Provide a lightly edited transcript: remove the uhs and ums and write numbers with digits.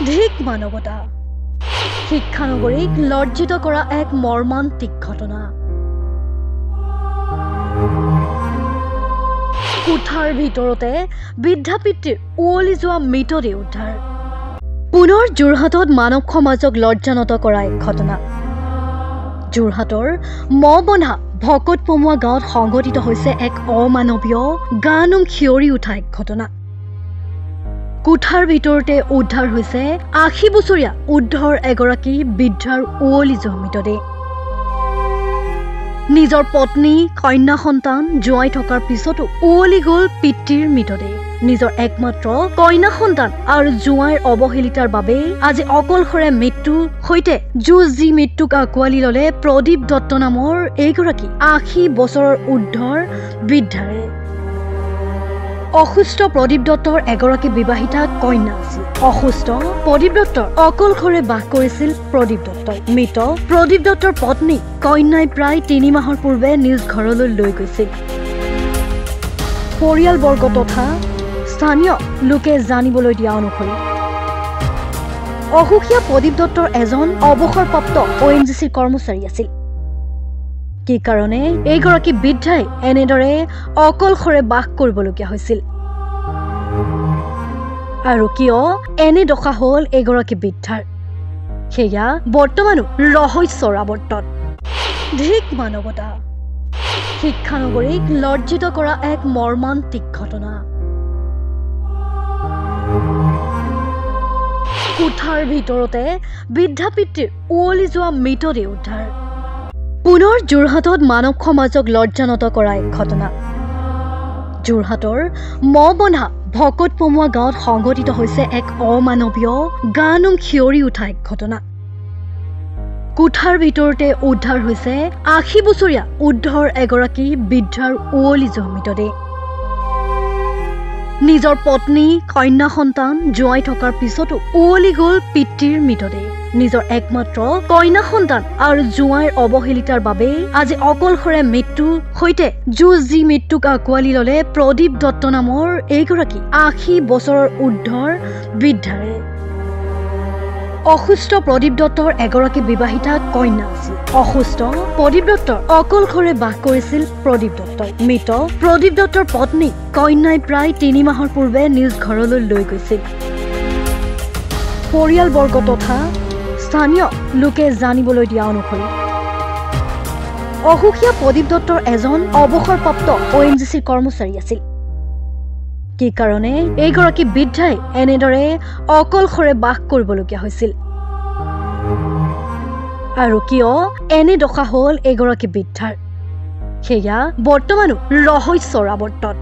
ধিক মানৱতা শিক্ষানগৰীক লজ্জিত কৰা এক মৰ্মান্তিক ঘটনা। কোঠাৰ ভিতৰতে বৃদ্ধা পিতৃৰ উৱলি যোৱা মৃতদেহ উদ্ধাৰ। পুনৰ যোৰহাটত মানৱ সমাজক লজ্জানত কৰা এক ঘটনা। যোৰহাটৰ মবন্ধা ভকত পমুৱা গাঁৱত সংঘটিত হৈছে এক অমানৱীয় গানুম খিয়ৰি উঠা এক ঘটনা। কোঠাৰ ভিতৰতে উদ্ধাৰ হৈছে ৮০ বছৰীয়া উদ্ধৰ এগৰাকী বৃদ্ধাৰ উৱলি যোৱা মৃতদেহ। নিজৰ পত্নী কন্যা সন্তান জোৱাই থকাৰ পিছতো উৱলি গ'ল পিতৃৰ মৃতদেহ। নিজৰ একমাত্ৰ কন্যা সন্তান আৰু জোৱাইৰ অৱহেলিতাৰ বাবে আজি অকলশৰে মৃত্যুৰ সৈতে যুঁজ দি মৃত্যুক আঁকোৱালি ল'লে প্ৰদীপ দত্ত নামৰ এইগৰাকী ৮০ বছৰৰ উদ্ধৰ বৃদ্ধাৰে। অসুস্থ প্ৰদীপ দত্তৰ এগৰাকী বিবাহিতা কন্যা আছিল। অসুস্থ প্ৰদীপ দত্তৰ অকলশৰে বাস কৰিছিল প্ৰদীপ দত্তই। মৃত প্ৰদীপ দত্তৰ পত্নী কন্যাই প্ৰায় ৩ মাহৰ পূৰ্বে নিজ ঘৰলৈ লৈ গৈছিল। পৰিয়ালবৰ্গ তথা স্থানীয় লোকে জানিবলৈ দিয়া অনুসৰি অসুখীয়া প্ৰদীপ দত্তৰ এজন অৱসৰপ্ৰাপ্ত ONGC কৰ্মচাৰী আছিল। কি কাৰণে এইগৰাকী বৃদ্ধাই এনেদৰে অকলশৰে বাস কৰিবলগীয়া হৈছিল আৰু কিয় এনে দশা হ'ল এইগৰাকী বৃদ্ধাৰ, সেয়া বৰ্তমানো ৰহস্যৰ আৱৰ্তত। ধিক মানৱতা শিক্ষানগৰীক লজ্জিত কৰা এক মৰ্মান্তিক ঘটনা। কোঠাৰ ভিতৰতে বৃদ্ধা পিতৃৰ উৱলি যোৱা মৃতদেহ উদ্ধাৰ। পুনৰ যোৰহাটত মানৱ সমাজক লজ্জানত কৰা এক ঘটনা। যোৰহাটৰ মবন্ধা ভকত পমুৱা গাঁৱত সংঘটিত হৈছে এক অমানৱীয় গানুম খিয়ৰি উঠা এক ঘটনা। কোঠাৰ ভিতৰতে উদ্ধাৰ হৈছে ৮০ বছৰীয়া উদ্ধৰ এগৰাকী বৃদ্ধাৰ উৱলি যোৱা মৃতদেহ। নিজৰ পত্নী কন্যা সন্তান জোৱাই থকাৰ পিছতো উৱলি গ'ল পিতৃৰ মৃতদেহ। নিজৰ একমাত্ৰ কন্যা সন্তান আৰু জোৱাইৰ অৱহেলিতাৰ বাবে আজি অকলশৰে মৃত্যুৰ সৈতে যুঁজ দি মৃত্যুক আঁকোৱালি ল'লে প্ৰদীপ দত্ত নামৰ এইগৰাকী ৮০ বছৰৰ উদ্ধৰ বৃদ্ধাৰে। অসুস্থ প্ৰদীপ দত্তৰ এগৰাকী বিবাহিতা কন্যা আছিল। অসুস্থ প্ৰদীপ দত্তৰ অকলশৰে বাস কৰিছিল প্ৰদীপ দত্তই। মৃত প্ৰদীপ দত্তৰ পত্নী কন্যাই প্ৰায় ৩ মাহৰ পূৰ্বে নিজ ঘৰলৈ লৈ গৈছিল। পৰিয়ালবৰ্গ তথা স্থানীয় লোকে জানিবলৈ দিয়া অনুসৰি অসুখীয়া প্ৰদীপ দত্তৰ এজন অৱসৰপ্ৰাপ্ত ONGC কৰ্মচাৰী আছিল। কি কাৰণে এইগৰাকী বৃদ্ধাই এনেদৰে অকলশৰে বাস কৰিবলগীয়া হৈছিল আৰু কিয় এনে দশা হ'ল এইগৰাকী বৃদ্ধাৰ, সেয়া বৰ্তমানো ৰহস্যৰ আৱৰ্তত।